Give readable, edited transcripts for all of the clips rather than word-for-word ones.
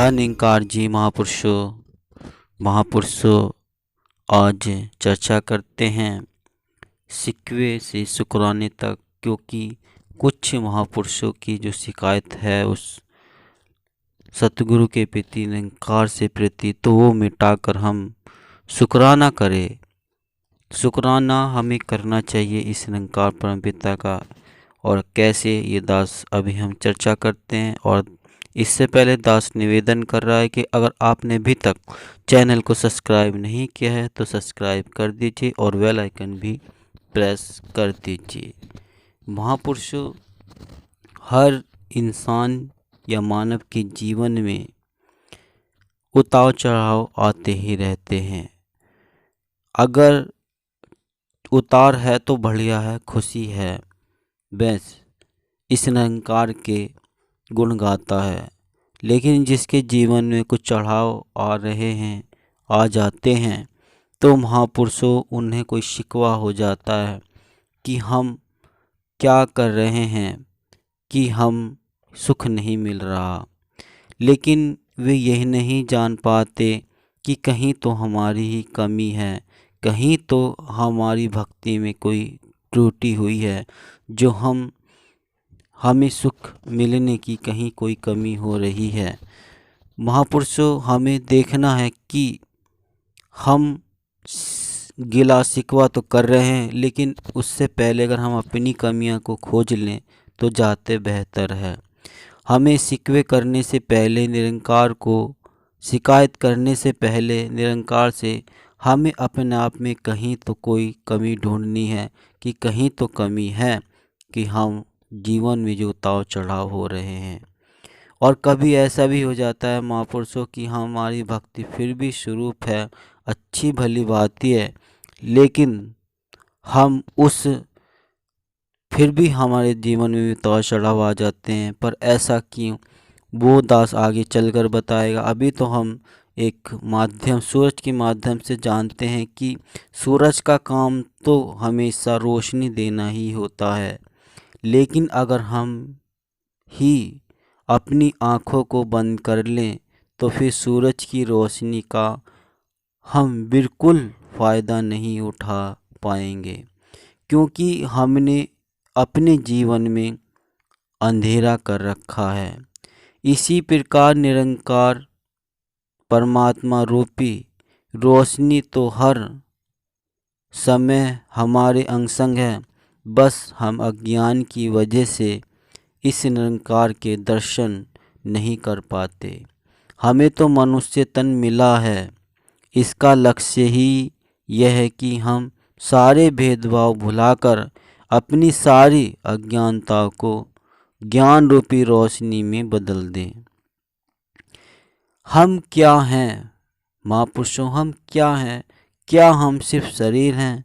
अनिंकार जी महापुरुषों आज चर्चा करते हैं शिकवे से शुक्राने तक, क्योंकि कुछ महापुरुषों की जो शिकायत है उस सतगुरु के प्रति निरंकार से प्रति, तो वो मिटाकर हम शुक्राना करें। शुक्राना हमें करना चाहिए इस निरंकार परमपिता का। और कैसे ये दास अभी हम चर्चा करते हैं। और इससे पहले दास निवेदन कर रहा है कि अगर आपने अभी तक चैनल को सब्सक्राइब नहीं किया है तो सब्सक्राइब कर दीजिए और बेल आइकन भी प्रेस कर दीजिए। महापुरुषों, हर इंसान या मानव के जीवन में उतार चढ़ाव आते ही रहते हैं। अगर उतार है तो बढ़िया है, खुशी है, बस इस निरंकार के गुण गाता है। लेकिन जिसके जीवन में कुछ चढ़ाव आ रहे हैं, आ जाते हैं, तो महापुरुषों उन्हें कोई शिकवा हो जाता है कि हम क्या कर रहे हैं, कि हम सुख नहीं मिल रहा। लेकिन वे यही नहीं जान पाते कि कहीं तो हमारी ही कमी है, कहीं तो हमारी भक्ति में कोई त्रुटि हुई है, जो हमें सुख मिलने की कहीं कोई कमी हो रही है। महापुरुषों, हमें देखना है कि हम गिला शिकवा तो कर रहे हैं, लेकिन उससे पहले अगर हम अपनी कमियां को खोज लें तो जाते बेहतर है। हमें शिकवे करने से पहले निरंकार को, शिकायत करने से पहले निरंकार से हमें अपने आप में कहीं तो कोई कमी ढूंढनी है, कि कहीं तो कमी है कि हम जीवन में जो उतार चढ़ाव हो रहे हैं। और कभी ऐसा भी हो जाता है महापुरुषों की हमारी भक्ति फिर भी स्वरूप है, अच्छी भली बात ही है, लेकिन हम फिर भी हमारे जीवन में भी उतार चढ़ाव आ जाते हैं। पर ऐसा क्यों, वो दास आगे चलकर बताएगा। अभी तो हम एक माध्यम, सूरज के माध्यम से जानते हैं कि सूरज का काम तो हमेशा रोशनी देना ही होता है। लेकिन अगर हम ही अपनी आँखों को बंद कर लें तो फिर सूरज की रोशनी का हम बिल्कुल फ़ायदा नहीं उठा पाएंगे, क्योंकि हमने अपने जीवन में अंधेरा कर रखा है। इसी प्रकार निरंकार परमात्मा रूपी रोशनी तो हर समय हमारे अंग संग है, बस हम अज्ञान की वजह से इस निरंकार के दर्शन नहीं कर पाते। हमें तो मनुष्य तन मिला है, इसका लक्ष्य ही यह है कि हम सारे भेदभाव भुलाकर अपनी सारी अज्ञानता को ज्ञान रूपी रोशनी में बदल दें। हम क्या हैं महापुरुषों, हम क्या हैं? क्या हम सिर्फ शरीर हैं?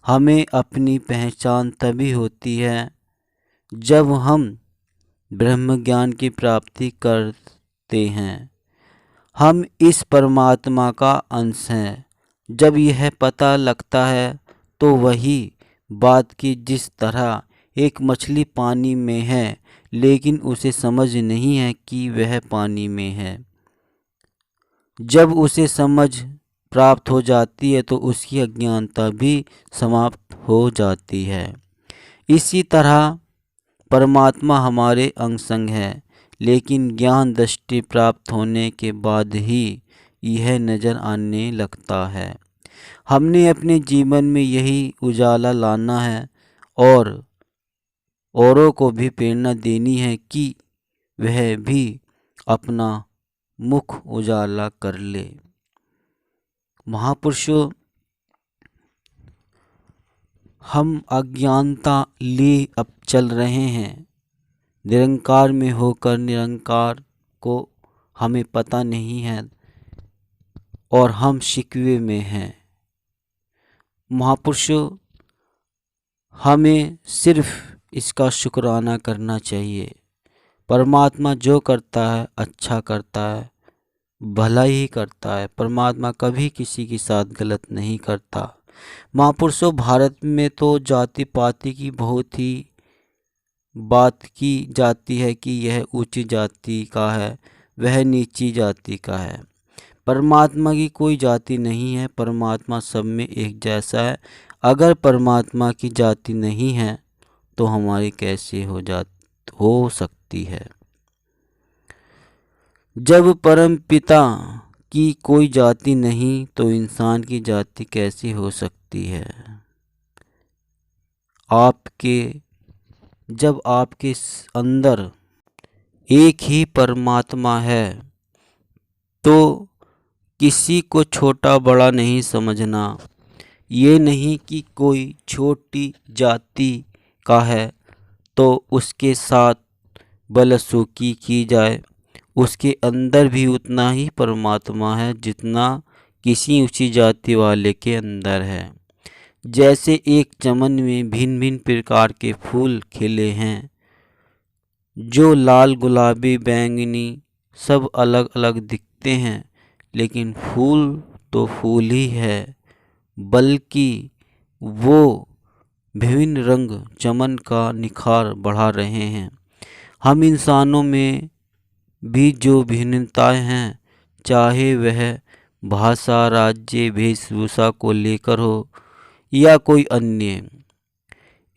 हमें अपनी पहचान तभी होती है जब हम ब्रह्म ज्ञान की प्राप्ति करते हैं। हम इस परमात्मा का अंश हैं। जब यह पता लगता है तो वही बात की जिस तरह एक मछली पानी में है, लेकिन उसे समझ नहीं है कि वह पानी में है। जब उसे समझ प्राप्त हो जाती है तो उसकी अज्ञानता भी समाप्त हो जाती है। इसी तरह परमात्मा हमारे अंग संग है, लेकिन ज्ञान दृष्टि प्राप्त होने के बाद ही यह नज़र आने लगता है। हमने अपने जीवन में यही उजाला लाना है और औरों को भी प्रेरणा देनी है कि वह भी अपना मुख उजाला कर ले। महापुरुषों, हम अज्ञानता लिए अब चल रहे हैं, निरंकार में होकर निरंकार को हमें पता नहीं है और हम शिकवे में हैं। महापुरुषों, हमें सिर्फ इसका शुक्राना करना चाहिए। परमात्मा जो करता है अच्छा करता है, भला ही करता है। परमात्मा कभी किसी के साथ गलत नहीं करता। महापुरुषों, भारत में तो जाति पाति की बहुत ही बात की जाती है कि यह ऊंची जाति का है, वह नीची जाति का है। परमात्मा की कोई जाति नहीं है, परमात्मा सब में एक जैसा है। अगर परमात्मा की जाति नहीं है तो हमारी कैसे हो सकती है। जब परम पिता की कोई जाति नहीं तो इंसान की जाति कैसी हो सकती है। जब आपके अंदर एक ही परमात्मा है तो किसी को छोटा बड़ा नहीं समझना। ये नहीं कि कोई छोटी जाति का है तो उसके साथ बलसूकी की जाए। उसके अंदर भी उतना ही परमात्मा है जितना किसी ऊंची जाति वाले के अंदर है। जैसे एक चमन में भिन्न भिन्न प्रकार के फूल खिले हैं, जो लाल, गुलाबी, बैंगनी सब अलग अलग दिखते हैं, लेकिन फूल तो फूल ही है, बल्कि वो विभिन्न रंग चमन का निखार बढ़ा रहे हैं। हम इंसानों में भी जो भिन्नताएं हैं, चाहे वह भाषा, राज्य, वेशभूषा को लेकर हो या कोई अन्य,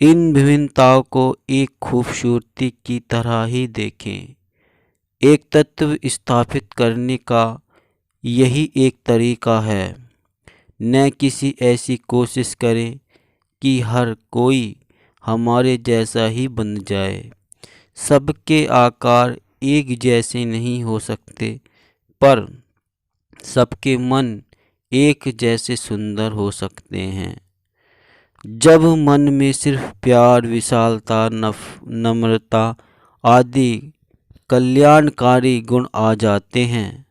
इन विभिन्नताओं को एक खूबसूरती की तरह ही देखें। एक तत्व स्थापित करने का यही एक तरीका है। न किसी ऐसी कोशिश करें कि हर कोई हमारे जैसा ही बन जाए। सबके आकार एक जैसे नहीं हो सकते, पर सबके मन एक जैसे सुंदर हो सकते हैं। जब मन में सिर्फ प्यार, विशालता, नम्रता आदि कल्याणकारी गुण आ जाते हैं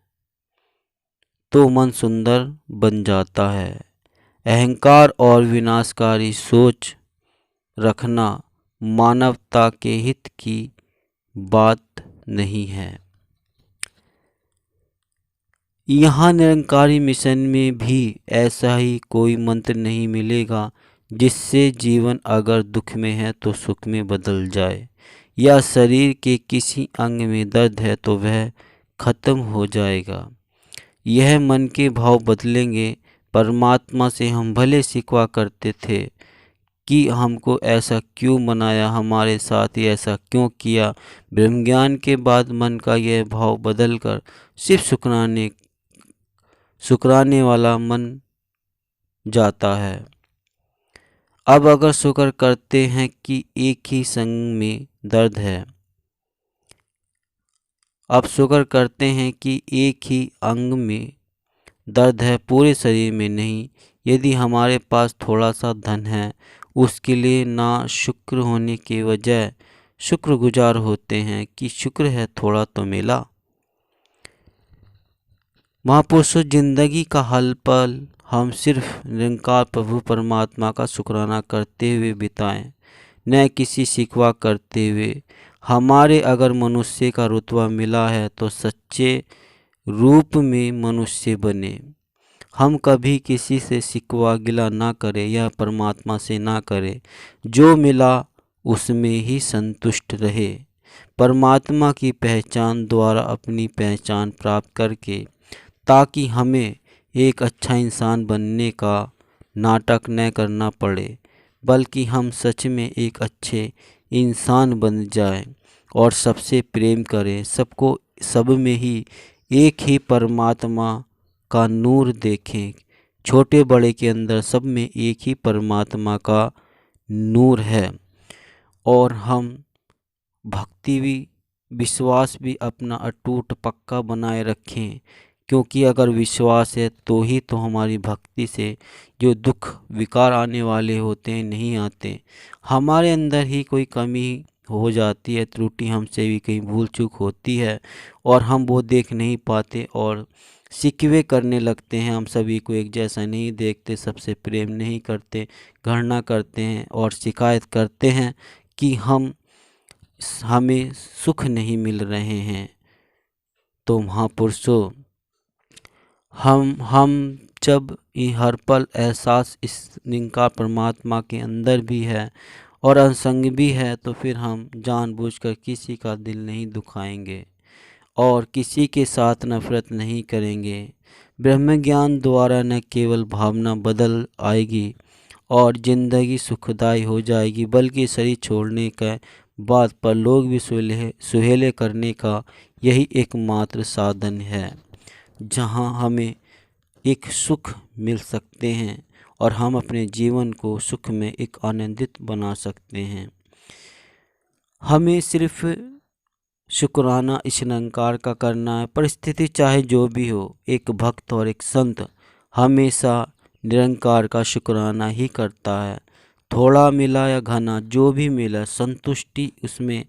तो मन सुंदर बन जाता है। अहंकार और विनाशकारी सोच रखना मानवता के हित की बात नहीं है। यहाँ निरंकारी मिशन में भी ऐसा ही कोई मंत्र नहीं मिलेगा जिससे जीवन अगर दुख में है तो सुख में बदल जाए, या शरीर के किसी अंग में दर्द है तो वह खत्म हो जाएगा। यह मन के भाव बदलेंगे। परमात्मा से हम भले शिकवा करते थे कि हमको ऐसा क्यों बनाया, हमारे साथ ही ऐसा क्यों किया। ब्रह्मज्ञान के बाद मन का यह भाव बदलकर सिर्फ शुक्राने वाला मन जाता है। अब अगर शुक्र करते हैं कि एक ही संग में दर्द है, अब शुक्र करते हैं कि एक ही अंग में दर्द है, पूरे शरीर में नहीं। यदि हमारे पास थोड़ा सा धन है, उसके लिए ना शुक्र होने के बजाय शुक्रगुजार होते हैं कि शुक्र है थोड़ा तो मिला। महापुरुषों, जिंदगी का हल पल हम सिर्फ निरंकार प्रभु परमात्मा का शुक्राना करते हुए बिताएं, न किसी शिकवा करते हुए। हमारे अगर मनुष्य का रुतबा मिला है तो सच्चे रूप में मनुष्य बने। हम कभी किसी से शिकवा गिला ना करें या परमात्मा से ना करें। जो मिला उसमें ही संतुष्ट रहे। परमात्मा की पहचान द्वारा अपनी पहचान प्राप्त करके, ताकि हमें एक अच्छा इंसान बनने का नाटक न करना पड़े, बल्कि हम सच में एक अच्छे इंसान बन जाएं और सबसे प्रेम करें। सबको सब में ही एक ही परमात्मा का नूर देखें। छोटे बड़े के अंदर सब में एक ही परमात्मा का नूर है। और हम भक्ति भी, विश्वास भी अपना अटूट पक्का बनाए रखें, क्योंकि अगर विश्वास है तो ही तो हमारी भक्ति से जो दुख विकार आने वाले होते हैं नहीं आते। हमारे अंदर ही कोई कमी हो जाती है, त्रुटि हमसे भी कहीं भूल चूक होती है और हम वो देख नहीं पाते और शिकवे करने लगते हैं। हम सभी को एक जैसा नहीं देखते, सबसे प्रेम नहीं करते, घृणा करते हैं और शिकायत करते हैं कि हमें सुख नहीं मिल रहे हैं। तो महापुरुषों, हम जब हर पल एहसास इस निरंकार परमात्मा के अंदर भी है और असंग भी है, तो फिर हम जानबूझकर किसी का दिल नहीं दुखाएंगे और किसी के साथ नफरत नहीं करेंगे। ब्रह्म ज्ञान द्वारा न केवल भावना बदल आएगी और ज़िंदगी सुखदायी हो जाएगी, बल्कि शरीर छोड़ने के बाद परलोक भी सुहेले करने का यही एकमात्र साधन है, जहाँ हमें एक सुख मिल सकते हैं और हम अपने जीवन को सुख में एक आनंदित बना सकते हैं। हमें सिर्फ शुक्राना इस निरंकार का करना है। परिस्थिति चाहे जो भी हो, एक भक्त और एक संत हमेशा निरंकार का शुक्राना ही करता है। थोड़ा मिला या घना, जो भी मिला संतुष्टि उसमें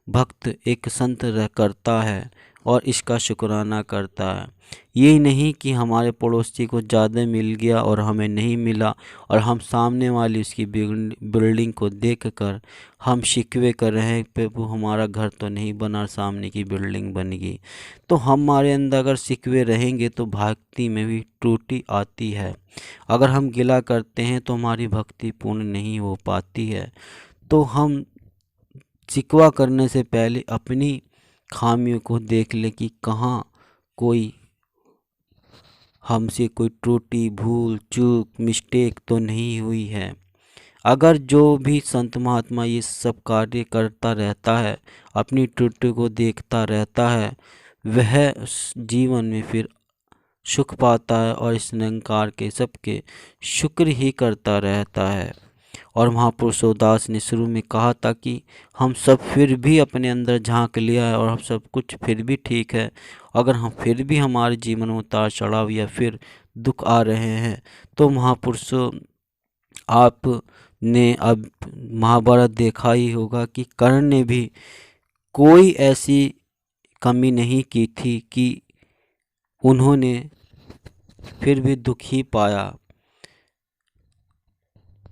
भक्त एक संत करता है और इसका शुक्राना करता है। ये नहीं कि हमारे पड़ोसी को ज़्यादा मिल गया और हमें नहीं मिला और हम सामने वाली उसकी बिल्डिंग को देखकर हम शिकवे कर रहे हैं, प्रभु हमारा घर तो नहीं बना, सामने की बिल्डिंग बन गई। तो हमारे अंदर अगर शिकवे रहेंगे तो भक्ति में भी त्रुटि आती है। अगर हम गिला करते हैं तो हमारी भक्ति पूर्ण नहीं हो पाती है। तो हम शिकवा करने से पहले अपनी खामियों को देख ले कि कहाँ कोई हमसे कोई त्रुटि, भूल, चूक, मिस्टेक तो नहीं हुई है। अगर जो भी संत महात्मा ये सब कार्य करता रहता है, अपनी त्रुटि को देखता रहता है, वह जीवन में फिर सुख पाता है और इस निरंकार के सबके शुक्र ही करता रहता है। और महापुरुष दास ने शुरू में कहा था कि हम सब फिर भी अपने अंदर झांक लिया है और हम सब कुछ फिर भी ठीक है। अगर हम फिर भी हमारे जीवन में उतार चढ़ाव या फिर दुख आ रहे हैं, तो महापुरुषों आपने अब महाभारत देखा ही होगा कि कर्ण ने भी कोई ऐसी कमी नहीं की थी कि उन्होंने फिर भी दुख ही पाया।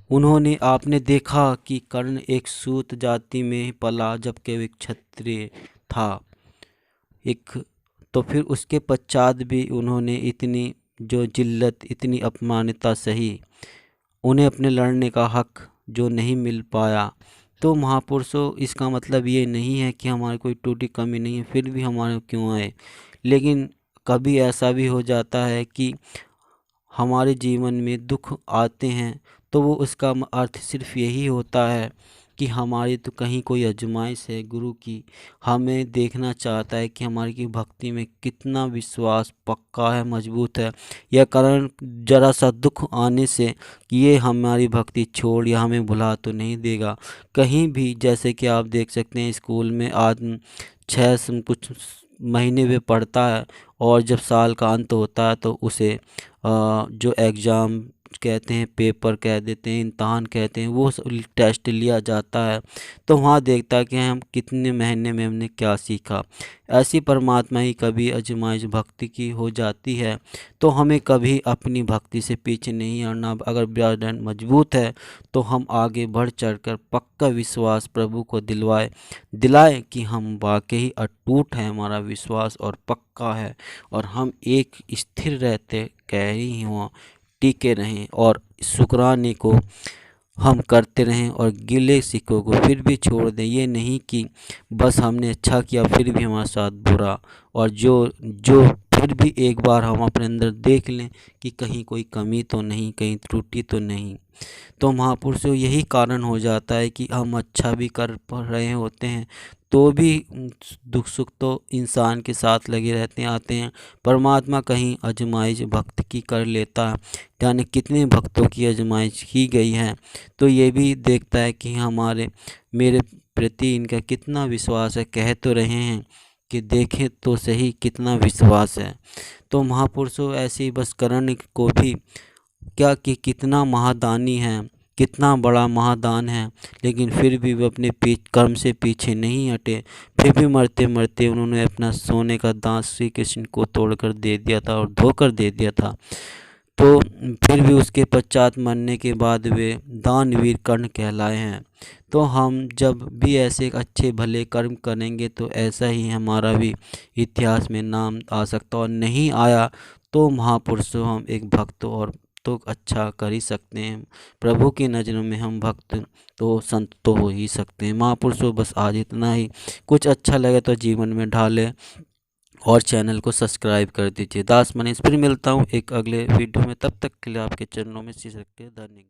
उन्होंने आपने देखा कि कर्ण एक सूत जाति में पला, जबकि वो एक क्षत्रिय था। तो फिर उसके पश्चात भी उन्होंने इतनी जो जिल्लत, इतनी अपमानिता सही, उन्हें अपने लड़ने का हक जो नहीं मिल पाया। तो महापुरुषों, इसका मतलब ये नहीं है कि हमारी कोई टूटी कमी नहीं है, फिर भी हमारे क्यों आए। लेकिन कभी ऐसा भी हो जाता है कि हमारे जीवन में दुख आते हैं, तो वो उसका अर्थ सिर्फ यही होता है कि हमारी तो कहीं कोई आजमाइश है गुरु की। हमें देखना चाहता है कि हमारी की भक्ति में कितना विश्वास पक्का है, मजबूत है, या कारण जरा सा दुख आने से ये हमारी भक्ति छोड़ या हमें भुला तो नहीं देगा। कहीं भी जैसे कि आप देख सकते हैं स्कूल में आज 6 कुछ महीने में पढ़ता है और जब साल का अंत होता है तो उसे जो एग्ज़ाम कहते हैं, पेपर कह देते हैं, इम्तहान कहते हैं, वो टेस्ट लिया जाता है। तो वहाँ देखता है कि हम कितने महीने में हमने क्या सीखा। ऐसी परमात्मा ही कभी आजमाइश भक्ति की हो जाती है, तो हमें कभी अपनी भक्ति से पीछे नहीं हटना। अगर ब्रांड मजबूत है तो हम आगे बढ़ चढ़कर पक्का विश्वास प्रभु को दिलाए कि हम वाकई अटूट हैं, हमारा विश्वास और पक्का है और हम एक स्थिर रहते कह ही हुआ टिके रहें और शुक्राने को हम करते रहें और गिले शिकवों को फिर भी छोड़ दें। ये नहीं कि बस हमने अच्छा किया फिर भी हमारे साथ बुरा, और जो जो फिर भी एक बार हम अपने अंदर देख लें कि कहीं कोई कमी तो नहीं, कहीं त्रुटि तो नहीं। तो महापुरुषों, यही कारण हो जाता है कि हम अच्छा भी कर रहे होते हैं तो भी दुख सुख तो इंसान के साथ लगे रहते हैं, आते हैं। परमात्मा कहीं आजमाइश भक्त की कर लेता है, यानी कितने भक्तों की आजमाइश की गई है, तो ये भी देखता है कि मेरे प्रति इनका कितना विश्वास है। कह तो रहे हैं कि देखें तो सही कितना विश्वास है। तो महापुरुषों, ऐसे ही बस कर्ण को भी क्या कि कितना महादानी है, कितना बड़ा महादान है, लेकिन फिर भी वो अपने कर्म से पीछे नहीं हटे। फिर भी मरते मरते उन्होंने अपना सोने का दांत श्री कृष्ण को तोड़कर दे दिया था और धोकर दे दिया था। तो फिर भी उसके पश्चात मरने के बाद वे दानवीर कर्ण कहलाए हैं। तो हम जब भी ऐसे अच्छे भले कर्म करेंगे तो ऐसा ही हमारा भी इतिहास में नाम आ सकता, और नहीं आया तो महापुरुषों हम एक भक्त और तो अच्छा कर ही सकते हैं। प्रभु की नज़रों में हम भक्त तो संत तो हो ही सकते हैं। महापुरुषों, बस आज इतना ही। कुछ अच्छा लगे तो जीवन में ढालें। और चैनल को सब्सक्राइब कर दीजिए। दास मनीष फिर मिलता हूँ एक अगले वीडियो में, तब तक के लिए आपके चरणों में शीश रख के धन्यवाद।